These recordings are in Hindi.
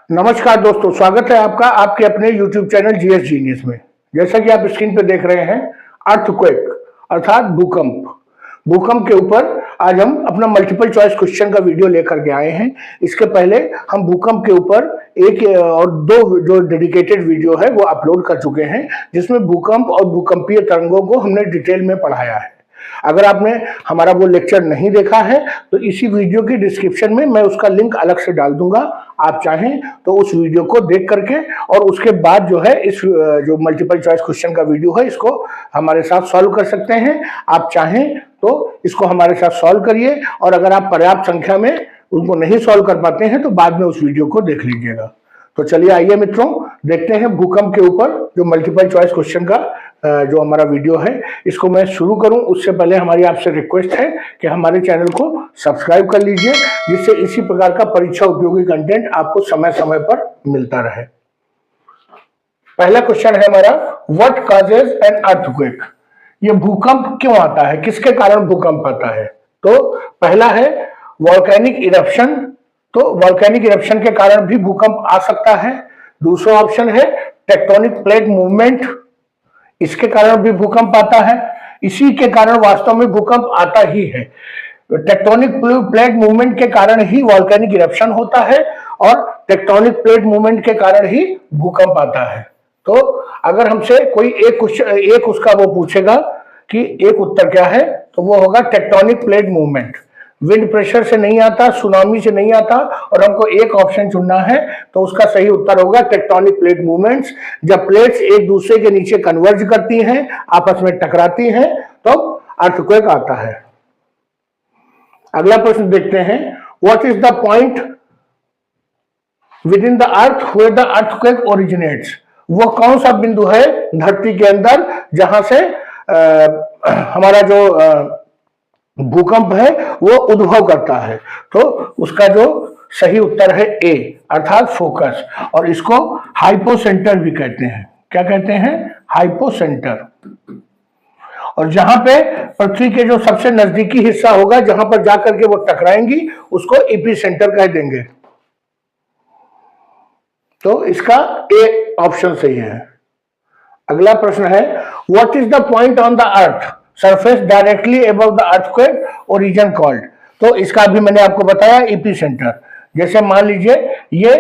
नमस्कार दोस्तों, स्वागत है आपका आपके अपने YouTube चैनल जीएस जीनियस में। जैसा कि आप स्क्रीन पे देख रहे हैं, अर्थक्वेक अर्थात भूकंप। भूकंप के ऊपर आज हम अपना मल्टीपल चॉइस क्वेश्चन का वीडियो लेकर के आए हैं। इसके पहले हम भूकंप के ऊपर एक और दो जो डेडिकेटेड वीडियो है वो अपलोड कर चुके हैं, जिसमें भूकंप और भूकंपीय तरंगों को हमने डिटेल में पढ़ाया है। अगर आपने हमारा वो लेक्चर नहीं देखा है तो इसी वीडियो की डिस्क्रिप्शन में मैं उसका लिंक अलग से डाल दूंगा। आप चाहें तो उस वीडियो को देख करके और उसके बाद जो है इस जो मल्टीपल चॉइस क्वेश्चन का वीडियो है इसको हमारे साथ सॉल्व कर सकते हैं। आप चाहें तो इसको हमारे साथ सॉल्व करिए, और अगर आप पर्याप्त संख्या में उनको नहीं सॉल्व कर पाते हैं तो बाद में उस वीडियो को देख लीजिएगा। तो चलिए आइए मित्रों, देखते हैं भूकंप के ऊपर जो मल्टीपल चॉइस क्वेश्चन का जो हमारा वीडियो है इसको मैं शुरू करूं उससे पहले हमारी आपसे रिक्वेस्ट है कि हमारे चैनल को सब्सक्राइब कर लीजिए, जिससे इसी प्रकार का परीक्षा उपयोगी कंटेंट आपको समय समय पर मिलता रहे। पहला क्वेश्चन है हमारा, व्हाट कॉजेज एन अर्थक्वेक? ये भूकंप क्यों आता है, किसके कारण भूकंप आता है? तो पहला है वॉल्केनिक इरप्शन। तो वॉल्केनिक इरप्शन के कारण भी भूकंप आ सकता है। दूसरा ऑप्शन है टेक्टोनिक प्लेट मूवमेंट, इसके कारण भी भूकंप आता है। इसी के कारण वास्तव में भूकंप आता ही है। टेक्टोनिक प्लेट मूवमेंट के कारण ही वॉल्केनिक इरप्शन होता है और टेक्टोनिक प्लेट मूवमेंट के कारण ही भूकंप आता है। तो अगर हमसे कोई एक उसका वो पूछेगा कि एक उत्तर क्या है, तो वो होगा tectonic plate movement. Wind pressure से नहीं आता, सुनामी से नहीं आता, और हमको एक ऑप्शन चुनना है, तो उसका सही उत्तर होगा टेक्टोनिक प्लेट मूवमेंट्स। जब प्लेट्स एक दूसरे के नीचे कन्वर्ज करती हैं, आपस में टकराती हैं, तो अर्थक्वेक आता है। अगला प्रश्न देखते हैं, what is the point within the earth where the earthquake originates? वो कौन सा बिंदु है धरती के अंदर जहां से हमारा जो भूकंप है वो उद्भव करता है? तो उसका जो सही उत्तर है ए अर्थात फोकस, और इसको हाइपोसेंटर भी कहते हैं। क्या कहते हैं? हाइपोसेंटर। और जहां पे पृथ्वी के जो सबसे नजदीकी हिस्सा होगा, जहां पर जाकर के वो टकराएंगी, उसको एपिसेंटर कह देंगे। तो इसका ए ऑप्शन सही है। अगला प्रश्न है, what is the point on the earth surface directly above the earthquake origin called? तो इसका भी मैंने आपको बताया एपिसेंटर। जैसे मान लीजिए ये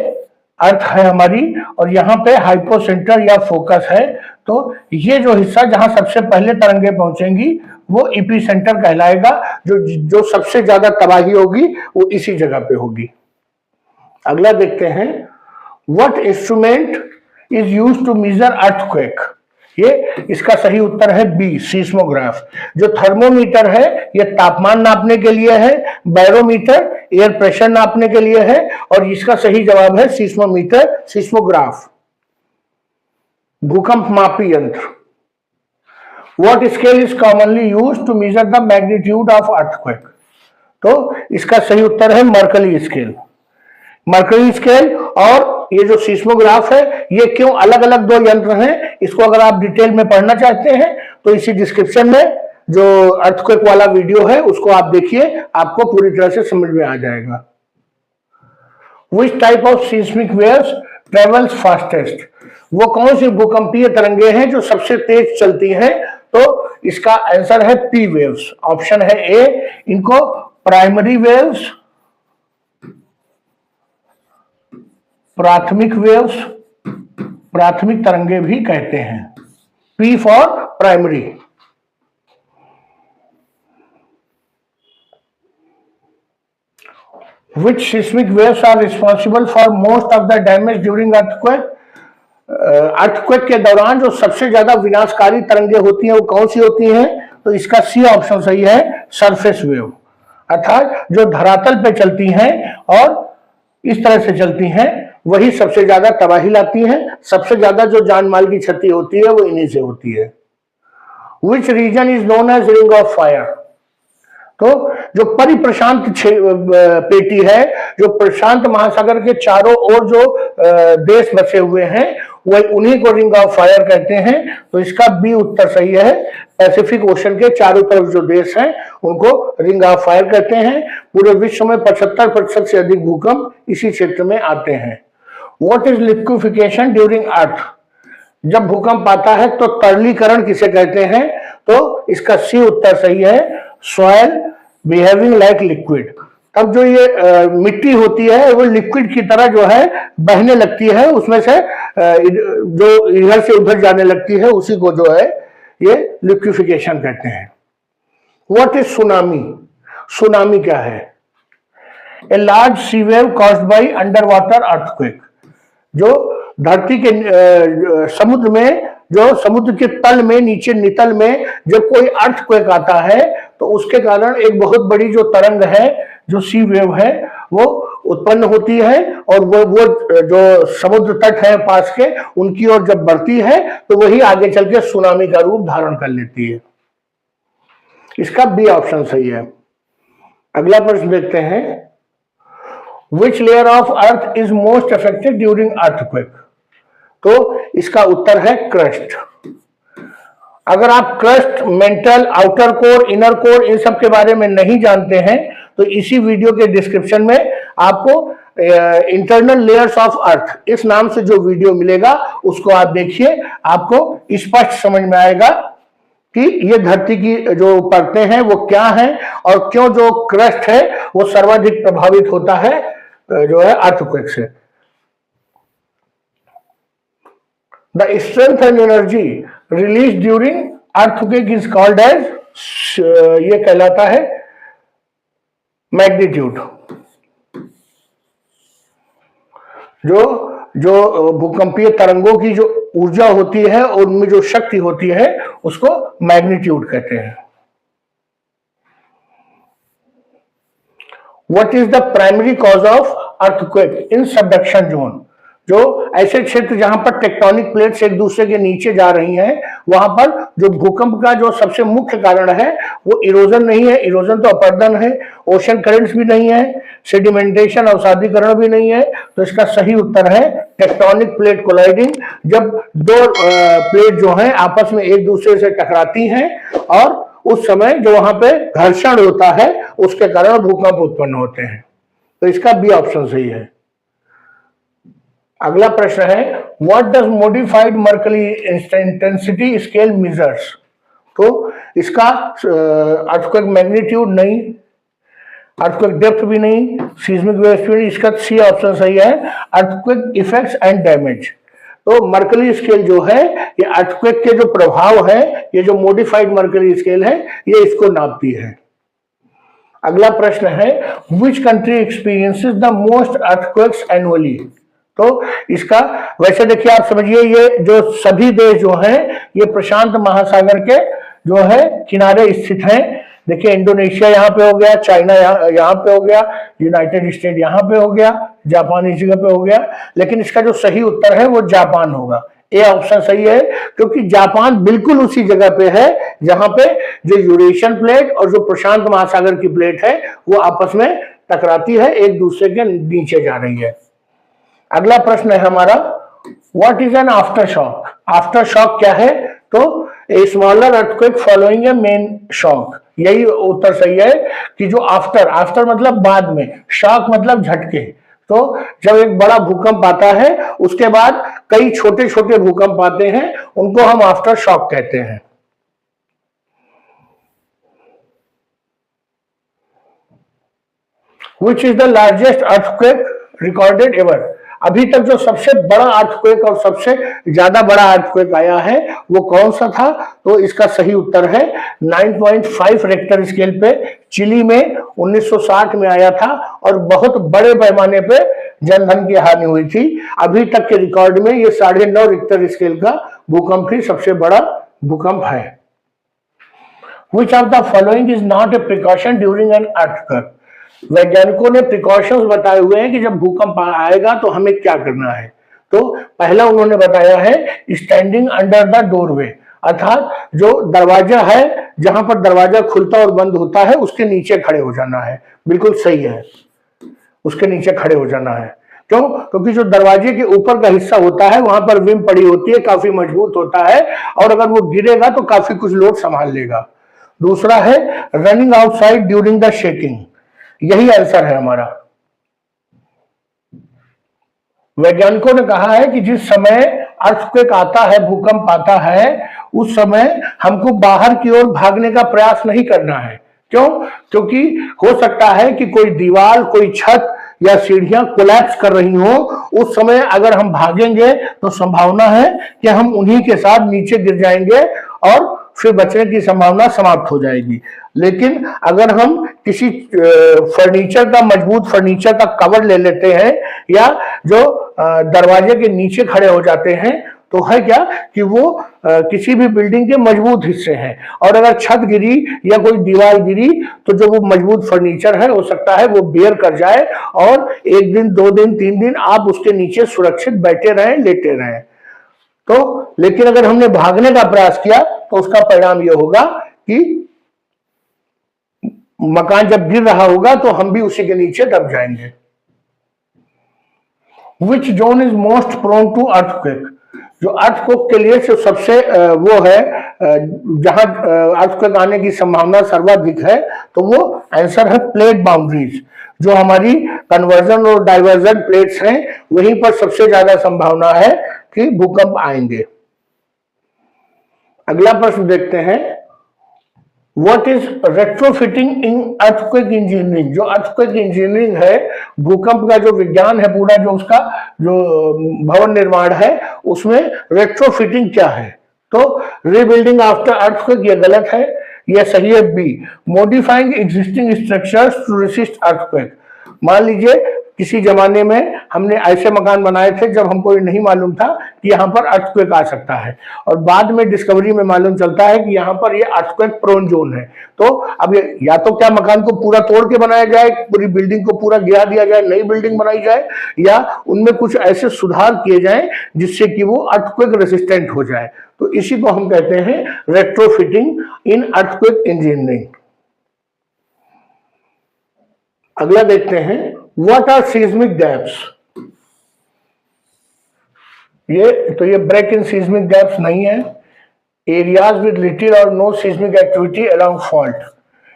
अर्थ है हमारी और यहाँ पे हाइपोसेंटर या फोकस है, तो ये जो हिस्सा जहां सबसे पहले तरंगे पहुंचेंगी वो एपिसेंटर कहलाएगा। जो सबसे ज्यादा तबाही होगी वो इसी जगह पे होगी। अगला देखते हैं, what instrument is used to measure earthquake? ये इसका सही उत्तर है बी सीस्मोग्राफ। जो थर्मोमीटर है ये तापमान नापने के लिए है, बैरोमीटर एयर प्रेशर नापने के लिए है, और इसका सही जवाब है सीस्मोमीटर, सीस्मोग्राफ, भूकंप मापी यंत्र। What scale is commonly used to measure the magnitude of earthquake? तो इसका सही उत्तर है मर्कली स्केल। मर्करी स्केल और ये जो सीस्मोग्राफ है, ये क्यों अलग अलग दो यंत्र हैं, इसको अगर आप डिटेल में पढ़ना चाहते हैं तो इसी डिस्क्रिप्शन में जो अर्थक्वेक वाला वीडियो है उसको आप देखिए, आपको पूरी तरह से समझ में आ जाएगा। Which type of seismic waves travels fastest? वो कौन सी भूकंपीय तरंगे हैं जो सबसे तेज चलती हैं? तो इसका आंसर है पी वेव्स। ऑप्शन है ए। इनको प्राइमरी वेव्स, प्राथमिक वेव्स, प्राथमिक तरंगे भी कहते हैं। P for primary. Which seismic waves are responsible for most of the damage during earthquake? Earthquake के दौरान जो सबसे ज्यादा विनाशकारी तरंगे होती हैं वो कौन सी होती हैं? तो इसका सी ऑप्शन सही है, सरफेस वेव, अर्थात जो धरातल पे चलती हैं और इस तरह से चलती हैं वही सबसे ज्यादा तबाही लाती हैं। सबसे ज्यादा जो जान माल की क्षति होती है वो इन्हीं से होती है। Which region is known as ring of fire? तो जो परिप्रशांत पेटी है, जो प्रशांत महासागर के चारों ओर जो देश बसे हुए हैं, वही उन्हीं को रिंग ऑफ फायर कहते हैं। तो इसका बी उत्तर सही है। पैसिफिक ओशन के चारों तरफ जो देश हैं उनको रिंग ऑफ फायर कहते हैं। पूरे विश्व में 75% से अधिक भूकंप इसी क्षेत्र में आते हैं। व्हाट इज लिक्विफिकेशन ड्यूरिंग अर्थ? जब भूकंप आता है तो तरलीकरण किसे कहते हैं? तो इसका सी उत्तर सही है, सॉयल बिहेविंग लाइक लिक्विड। तब जो ये मिट्टी होती है वो लिक्विड की तरह जो है बहने लगती है, उसमें से जो इधर से उधर जाने लगती है, उसी को जो है ये लिक्विफिकेशन कहते हैं। What is tsunami? सुनामी क्या है? A large sea wave caused by under water earthquake. जो धरती के समुद्र में, जो समुद्र के तल में, नीचे नितल में जब कोई अर्थक्वेक आता है तो उसके कारण एक बहुत बड़ी जो तरंग है, जो सी वेव है, वो उत्पन्न होती है और वो जो समुद्र तट है पास के, उनकी ओर जब बढ़ती है तो वही आगे चल के सुनामी का रूप धारण कर लेती है। इसका बी ऑप्शन सही है। अगला प्रश्न देखते हैं, which layer of earth is most affected during earthquake? तो इसका उत्तर है क्रस्ट। अगर आप crust, mantle, outer core, inner core, इन सब के बारे में नहीं जानते हैं तो इसी वीडियो के डिस्क्रिप्शन में आपको इंटरनल लेयर्स ऑफ अर्थ इस नाम से जो वीडियो मिलेगा उसको आप देखिए, आपको स्पष्ट समझ में आएगा कि ये धरती की जो परतें हैं वो क्या हैं और क्यों जो क्रस्ट है वो सर्वाधिक प्रभावित होता है जो है अर्थक्वेक से। The strength and energy release during earthquake is called as, ये कहलाता है मैग्नीट्यूड। जो भूकंपीय तरंगों की जो ऊर्जा होती है और उनमें जो शक्ति होती है उसको मैग्नीट्यूड कहते हैं। What is the primary cause of earthquake in subduction zone? जो ऐसे क्षेत्र जहां पर टेक्टोनिक प्लेट्स एक दूसरे के नीचे जा रही हैं, वहां पर जो भूकंप का जो सबसे मुख्य कारण है वो इरोजन नहीं है, इरोजन तो अपरदन है, ओशन करंट्स भी नहीं है, सेडिमेंटेशन अवसादीकरण भी नहीं है, तो इसका सही उत्तर है टेक्टोनिक प्लेट कोलाइडिंग। जब दो प्लेट जो है आपस में एक दूसरे से टकराती हैं और उस समय जो वहां पे घर्षण होता है उसके कारण भूकंप उत्पन्न होते हैं। तो इसका बी ऑप्शन सही है। अगला प्रश्न है, what does modified Mercalli intensity scale measures? तो इसका अर्थक्वेक मैग्नीट्यूड नहीं, अर्थक्वेक डेप्थ भी नहीं, सीस्मिक वेव स्पीड नहीं, इसका सी ऑप्शन सही है, अर्थक्वेक इफेक्ट्स एंड डैमेज। तो मर्कली स्केल जो है ये अर्थक्वेक के जो प्रभाव है, ये जो मॉडिफाइड मर्कली स्केल है ये इसको नापती है। अगला प्रश्न है, which country experiences the most earthquakes annually? तो इसका वैसे देखिए आप समझिए, ये जो सभी देश जो हैं ये प्रशांत महासागर के जो है किनारे स्थित हैं। देखिए इंडोनेशिया यहाँ पे हो गया, चाइना यहाँ पे हो गया, यूनाइटेड स्टेट यहाँ पे हो गया, जापान इस जगह पे हो गया, लेकिन इसका जो सही उत्तर है वो जापान होगा। ए ऑप्शन सही है, क्योंकि जापान बिल्कुल उसी जगह पे है जहां पे जो यूरेशियन प्लेट और जो प्रशांत महासागर की प्लेट है वो आपस में टकराती है, एक दूसरे के नीचे जा रही है। अगला प्रश्न है हमारा, what is an after shock? After shock क्या है? तो a smaller earthquake following A main shock. यही उत्तर सही है कि जो आफ्टर, आफ्टर मतलब बाद में, शॉक मतलब झटके। तो जब एक बड़ा भूकंप आता है उसके बाद कई छोटे छोटे भूकंप आते हैं, उनको हम आफ्टर शॉक कहते हैं। Which is the largest earthquake recorded ever? अभी तक जो सबसे बड़ा अर्थक्वेक और सबसे ज्यादा बड़ा अर्थक्वेक आया है वो कौन सा था? तो इसका सही उत्तर है 9.5 रेक्टर स्केल पे चिली में 1960 में आया था और बहुत बड़े पैमाने पे जनधन की हानि हुई थी। अभी तक के रिकॉर्ड में ये 9.5 रेक्टर स्केल का भूकंप ही सबसे बड़ा भूकंप है। Which of the following is not a precaution during an earthquake? वैज्ञानिकों ने प्रिकॉशंस बताए हुए हैं कि जब भूकंप आएगा तो हमें क्या करना है। तो पहला उन्होंने बताया है स्टैंडिंग अंडर द डोरवे, अर्थात जो दरवाजा है, जहां पर दरवाजा खुलता और बंद होता है उसके नीचे खड़े हो जाना है। बिल्कुल सही है, उसके नीचे खड़े हो जाना है। क्यों? क्योंकि जो दरवाजे के ऊपर का हिस्सा होता है वहां पर विम पड़ी होती है, काफी मजबूत होता है और अगर वो गिरेगा तो काफी कुछ लोड संभाल लेगा। दूसरा है running outside during the shaking, यही आंसर है हमारा। वैज्ञानिकों ने कहा है कि जिस समय अर्थक्वेक आता है, भूकंप आता है, उस समय हमको बाहर की ओर भागने का प्रयास नहीं करना है। क्यों? क्योंकि हो सकता है कि कोई दीवार, कोई छत या सीढ़ियां कोलैप्स कर रही हो। उस समय अगर हम भागेंगे तो संभावना है कि हम उन्हीं के साथ नीचे गिर जाएंगे और फिर बचने की संभावना समाप्त हो जाएगी। लेकिन अगर हम किसी फर्नीचर का, मजबूत फर्नीचर का कवर ले लेते हैं या जो दरवाजे के नीचे खड़े हो जाते हैं, तो है क्या कि वो किसी भी बिल्डिंग के मजबूत हिस्से हैं, और अगर छत गिरी या कोई दीवार गिरी तो जो वो मजबूत फर्नीचर है, हो सकता है वो बेयर कर जाए और 1 दिन, 2 दिन, 3 दिन आप उसके नीचे सुरक्षित बैठे रहें, लेटे रहें। तो लेकिन अगर हमने भागने का प्रयास किया तो उसका परिणाम यह होगा कि मकान जब गिर रहा होगा तो हम भी उसी के नीचे दब जाएंगे। Which zone is most prone to earthquake? जो अर्थक्वेक के लिए सबसे वो है जहां अर्थक्वेक आने की संभावना सर्वाधिक है, तो वो आंसर है प्लेट बाउंड्रीज। जो हमारी कन्वर्जन और डाइवर्जन प्लेट्स हैं, वहीं पर सबसे ज्यादा संभावना है कि भूकंप आएंगे। अगला प्रश्न देखते हैं, what is retrofitting in earthquake engineering? जो अर्थक्वेक इंजीनियरिंग है, भूकंप का जो विज्ञान है पूरा, जो उसका जो भवन निर्माण है, उसमें रेट्रोफिटिंग क्या है? तो रीबिल्डिंग आफ्टर अर्थक्वेक, ये गलत है। यह सही है B, modifying existing structures to resist earthquake. मान लीजिए किसी जमाने में हमने ऐसे मकान बनाए थे जब हमको ये नहीं मालूम था कि यहाँ पर अर्थक्वेक आ सकता है, और बाद में डिस्कवरी में मालूम चलता है कि यहाँ पर ये अर्थक्वेक प्रोन जोन है। तो अब या तो क्या मकान को पूरा तोड़ के बनाया जाए, पूरी बिल्डिंग को पूरा गिरा दिया जाए, नई बिल्डिंग बनाई जाए, या उनमें कुछ ऐसे सुधार किए जाए जिससे कि वो अर्थक्वेक रेसिस्टेंट हो जाए। तो इसी को हम कहते हैं रेट्रोफिटिंग इन अर्थक्वेक इंजीनियरिंग। अगला देखते हैं, व्हाट आर सीस्मिक गैप्स? ये ब्रेक इन सीस्मिक गैप्स नहीं है। Areas with little or no seismic activity around fault,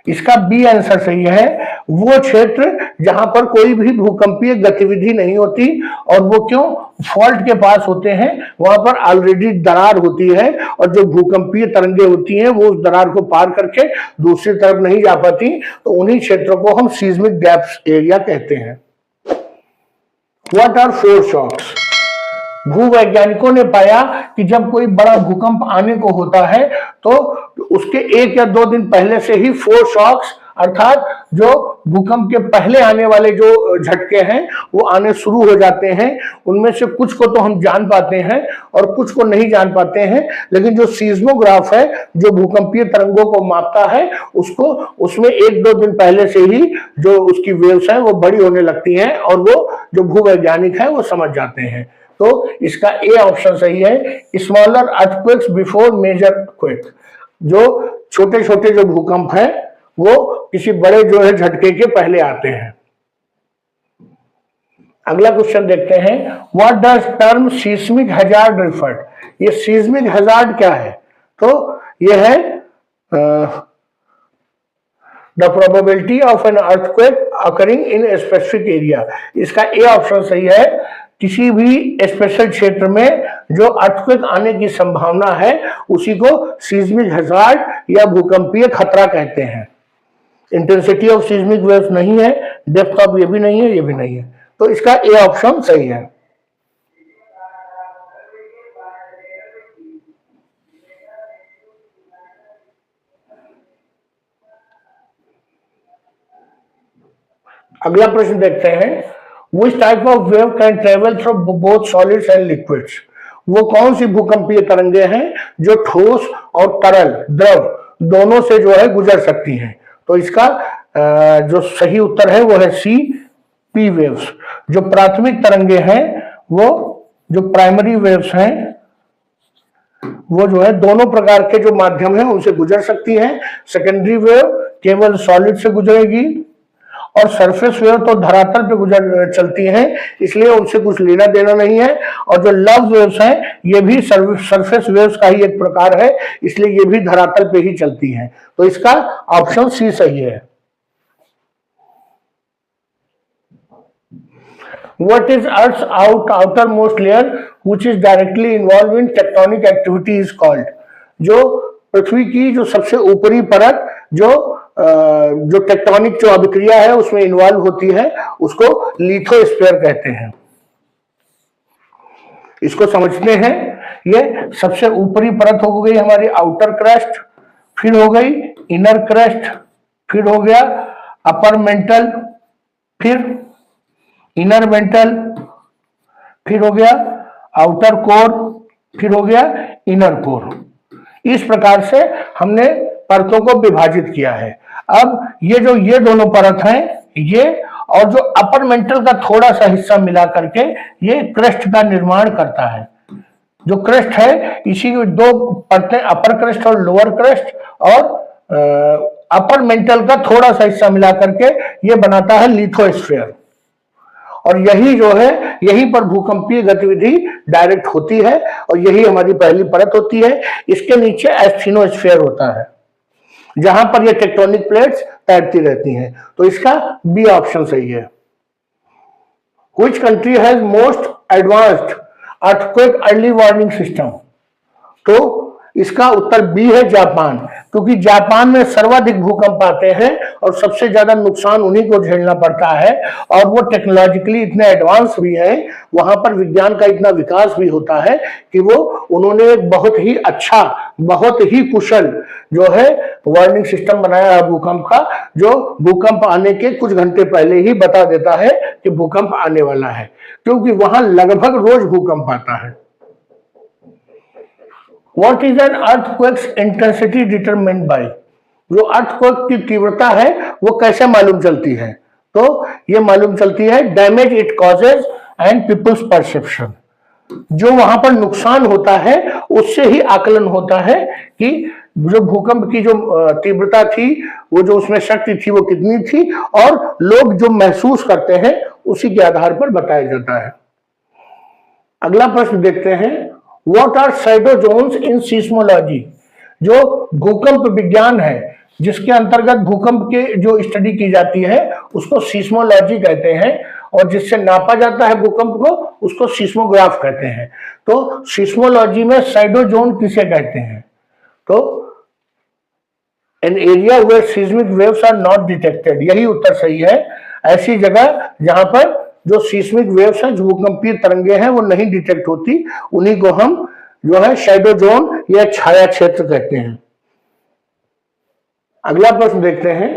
इसका बी आंसर सही है। वो क्षेत्र जहां पर कोई भी भूकंपीय गतिविधि नहीं होती, और वो क्यों? फॉल्ट के पास होते हैं, वहां पर ऑलरेडी दरार होती है, और जो भूकंपीय तरंगे होती हैं वो उस दरार को पार करके दूसरी तरफ नहीं जा पाती, तो उन्हीं क्षेत्रों को हम सीस्मिक गैप्स एरिया कहते हैं। What are फोरशॉक्स? भूवैज्ञानिकों ने पाया कि जब कोई बड़ा भूकंप आने को होता है तो उसके 1 या 2 दिन पहले से ही फोरशॉक्स, अर्थात जो भूकंप के पहले आने वाले जो झटके हैं वो आने शुरू हो जाते हैं। उनमें से कुछ को तो हम जान पाते हैं और कुछ को नहीं जान पाते हैं, लेकिन जो सीस्मोग्राफ है, जो भूकंपीय तरंगों को मापता है, उसमें 1-2 दिन पहले से ही जो उसकी वेव्स हैं वो बड़ी होने लगती हैं, और वो जो भूवैज्ञानिक है वो समझ जाते हैं। तो इसका ए ऑप्शन सही है, smaller earthquakes before major quake. जो छोटे छोटे जो भूकंप हैं वो किसी बड़े जो है झटके के पहले आते हैं। अगला क्वेश्चन देखते हैं, what does term seismic hazard refer? ये सीस्मिक हैजार्ड क्या है? तो यह है the probability of an earthquake occurring in a specific area. इसका ए ऑप्शन सही है। किसी भी स्पेशल क्षेत्र में जो अर्थक्वेक आने की संभावना है उसी को सीस्मिक हैजार्ड या भूकंपीय खतरा कहते हैं। इंटेंसिटी ऑफ सीस्मिक वेव्स नहीं है, डेप्थ ऑफ ये भी नहीं है, ये भी नहीं है, तो इसका ए ऑप्शन सही है। अगला प्रश्न देखते हैं, Which type of wave can travel through both solids and liquids? वो कौन सी भूकंपीय तरंगे हैं जो ठोस और तरल, द्रव दोनों से जो है गुजर सकती हैं? तो इसका जो सही उत्तर है वो है सी, पी वेव्स। जो प्राथमिक तरंगे हैं, वो जो प्राइमरी वेव्स हैं, वो जो है दोनों प्रकार के जो माध्यम हैं उनसे गुजर सकती हैं। सेकेंडरी वेव केवल सॉलिड से गुजरेगी, और सरफेस वेव तो धरातल पे गुजर चलती हैं, इसलिए उनसे कुछ लेना देना नहीं है। और जो लव वेव्स हैं, ये भी सरफेस वेव्स का ही एक प्रकार है, इसलिए ये भी धरातल पे ही चलती हैं। तो इसका ऑप्शन सी सही है। What is Earth's outermost layer which is directly involved in tectonic activity is called? जो पृथ्वी की जो सबसे ऊपरी परत जो टेक्टोनिक जो अभिक्रिया है उसमें इन्वॉल्व होती है उसको लिथोस्फीयर कहते हैं। इसको समझते हैं। ये सबसे ऊपरी परत हो गई हमारी आउटर क्रस्ट, फिर हो गई इनर क्रस्ट, फिर हो गया अपर मेंटल, फिर इनर मेंटल, फिर हो गया आउटर कोर, फिर हो गया इनर कोर। इस प्रकार से हमने परतों को विभाजित किया है। अब ये दोनों परत हैं ये, और जो अपर मेंटल का थोड़ा सा हिस्सा मिला करके ये क्रस्ट का निर्माण करता है। जो क्रस्ट है इसी दो परतें, अपर क्रस्ट और लोअर क्रस्ट, और अपर मेंटल का थोड़ा सा हिस्सा मिला करके ये बनाता है लिथोस्फीयर। और यही जो है यहीं पर भूकंपीय गतिविधि डायरेक्ट होती है और यही हमारी पहली परत होती है। इसके नीचे एस्थेनोस्फीयर होता है जहां पर ये टेक्टोनिक प्लेट्स तैरती रहती हैं। तो इसका बी ऑप्शन सही है। Which country has most advanced earthquake early warning system? तो इसका उत्तर बी है जापान, क्योंकि जापान में सर्वाधिक भूकंप आते हैं और सबसे ज्यादा नुकसान उन्हीं को झेलना पड़ता है। और वो टेक्नोलॉजिकली इतने एडवांस भी हैं, वहां पर विज्ञान का इतना विकास भी होता है कि उन्होंने एक बहुत ही अच्छा, बहुत ही कुशल जो है वार्निंग सिस्टम बनाया है भूकंप का, जो भूकंप आने के कुछ घंटे पहले ही बता देता है कि भूकंप आने वाला है, क्योंकि वहां लगभग रोज भूकंप आता है। What is an earthquake's intensity determined by? जो अर्थक्वेक की तीव्रता है वो कैसे मालूम चलती है? तो ये मालूम चलती है damage it causes and peoples perception. जो वहां पर नुकसान होता है उससे ही आकलन होता है कि जो भूकंप की जो तीव्रता थी, वो जो उसमें शक्ति थी वो कितनी थी, और लोग जो महसूस करते हैं उसी के आधार पर बताया जाता है। अगला प्रश्न देखते हैं, What are साइडो जोन्स इन सीस्मोलॉजी? जो भूकंप विज्ञान है जिसके अंतर्गत भूकंप के जो स्टडी की जाती है उसको सीस्मोलॉजी कहते हैं, और जिससे नापा जाता है भूकंप को उसको सीस्मोग्राफ कहते हैं। तो सीस्मोलॉजी में साइडो जोन किसे कहते हैं? तो an area where seismic waves are not detected, यही उत्तर सही है। ऐसी जगह जहां पर जो सीस्मिक वेव्स हैं, जो भूकंपीय तरंगे हैं, वो नहीं डिटेक्ट होती, उन्हीं को हम जो है शैडो जोन या छाया क्षेत्र कहते हैं। अगला प्रश्न देखते हैं,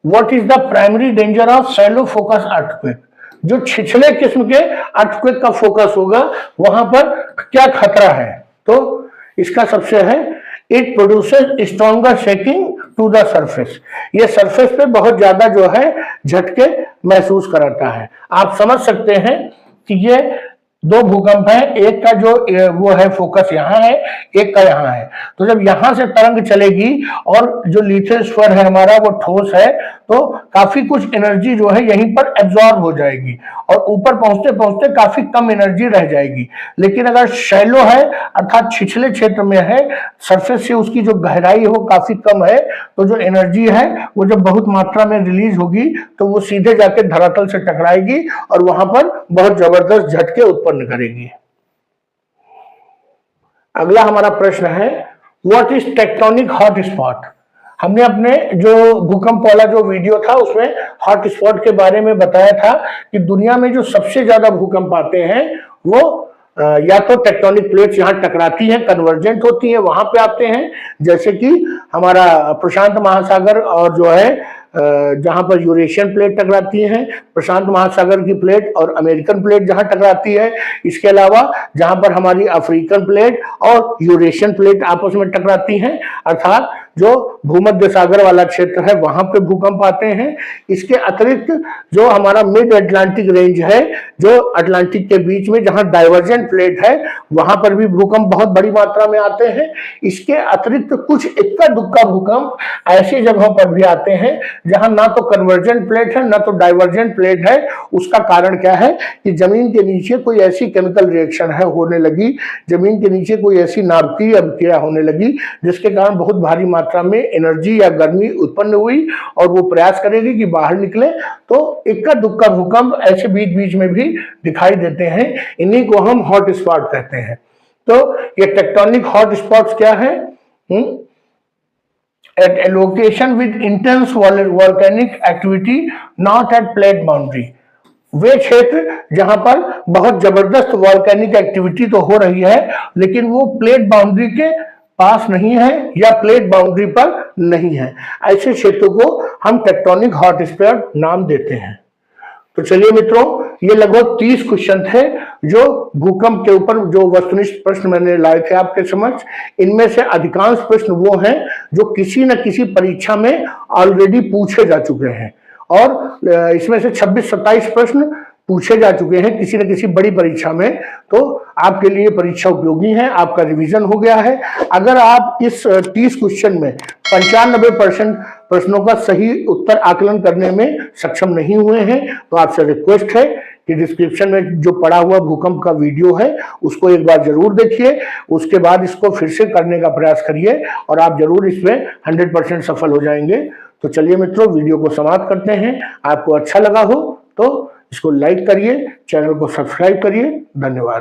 what is the primary danger of shallow focus earthquake? जो छिछले किस्म के अर्थक्वेक का फोकस होगा वहां पर क्या खतरा है? तो इसका सबसे है, it produces stronger shaking to the surface. ये सरफेस पे बहुत ज्यादा जो है झटके महसूस कराता है। आप समझ सकते हैं कि ये दो भूकंप है, एक का जो वो है फोकस यहाँ है, एक का यहाँ है। तो जब यहां से तरंग चलेगी और जो लिथोस्फीयर है हमारा वो ठोस है, तो काफी कुछ एनर्जी जो है यहीं पर एब्जॉर्ब हो जाएगी और ऊपर पहुंचते पहुंचते काफी कम एनर्जी रह जाएगी। लेकिन अगर शैलो है अर्थात छिछले क्षेत्र में है, सरफेस से उसकी जो गहराई है वो काफी कम है, तो जो एनर्जी है वो जब बहुत मात्रा में रिलीज होगी तो वो सीधे जाके धरातल से टकराएगी और वहां पर बहुत जबरदस्त झटके उत्पन्न करेगी। अगला हमारा प्रश्न है, व्हाट इज टेक्टोनिक हॉटस्पॉट? हमने अपने जो भूकंप वाला जो वीडियो था उसमें हॉटस्पॉट के बारे में बताया था कि दुनिया में जो सबसे ज्यादा भूकंप आते हैं वो या तो टेक्टोनिक प्लेट्स यहाँ टकराती हैं, कन्वर्जेंट होती हैं, वहां पे आते हैं, जैसे कि हमारा प्रशांत महासागर और जो है जहां पर यूरेशियन प्लेट टकराती हैं, प्रशांत महासागर की प्लेट और अमेरिकन प्लेट जहां टकराती है। इसके अलावा जहां पर हमारी अफ्रीकन प्लेट और यूरेशियन प्लेट आपस में टकराती हैं, अर्थात जो भूमध्य सागर वाला क्षेत्र है वहां पे भूकंप आते हैं। इसके अतिरिक्त जो हमारा मिड अटलांटिक रेंज है, जो अटलांटिक के बीच में जहां डाइवर्जेंट प्लेट है, वहां पर भी भूकंप बहुत बड़ी मात्रा में आते हैं। इसके अतिरिक्त कुछ इक्का दुक्का भूकंप ऐसी जगहों पर भी आते हैं जहां ना तो कन्वर्जेंट प्लेट है ना तो डाइवर्जेंट प्लेट है। उसका कारण क्या है कि जमीन के नीचे कोई ऐसी केमिकल रिएक्शन है होने लगी, जमीन के नीचे कोई ऐसी नाभिकीय अभिक्रिया होने लगी जिसके कारण बहुत भारी मात्रा में एनर्जी या गर्मी उत्पन्न हुई और वो प्रयास करेगी कि बाहर निकले, तो इक्का दुक्का भूकंप ऐसे बीच बीच में भी दिखाई देते हैं। इन्हीं को हम हॉट स्पॉट कहते हैं। तो ये टेक्टोनिक हॉट स्पॉट्स क्या है? At a location with intense volcanic activity not at plate boundary, वे क्षेत्र जहां पर बहुत जबरदस्त वॉल्केनिक एक्टिविटी तो हो रही है लेकिन वो प्लेट बाउंड्री के पास नहीं है या प्लेट बाउंड्री पर नहीं है, ऐसे क्षेत्रों को हम टेक्टोनिक हॉट स्पॉट नाम देते हैं। तो चलिए मित्रों, ये लगभग 30 क्वेश्चन थे जो भूकंप के ऊपर जो वस्तुनिष्ठ प्रश्न मैंने लाए थे आपके समक्ष। इनमें से अधिकांश प्रश्न वो हैं जो किसी न किसी परीक्षा में ऑलरेडी पूछे जा चुके हैं और इसमें से 26-27 प्रश्न पूछे जा चुके हैं किसी न किसी बड़ी परीक्षा में। तो आपके लिए परीक्षा उपयोगी है, आपका रिवीजन हो गया है। अगर आप इस 30 क्वेश्चन में 95% प्रश्नों का सही उत्तर आकलन करने में सक्षम नहीं हुए हैं तो आपसे रिक्वेस्ट है कि डिस्क्रिप्शन में जो पड़ा हुआ भूकंप का वीडियो है उसको एक बार जरूर देखिए, उसके बाद इसको फिर से करने का प्रयास करिए और आप जरूर इसमें 100% सफल हो जाएंगे। तो चलिए मित्रों, वीडियो को समाप्त करते हैं। आपको अच्छा लगा हो तो इसको लाइक करिए, चैनल को सब्सक्राइब करिए। धन्यवाद।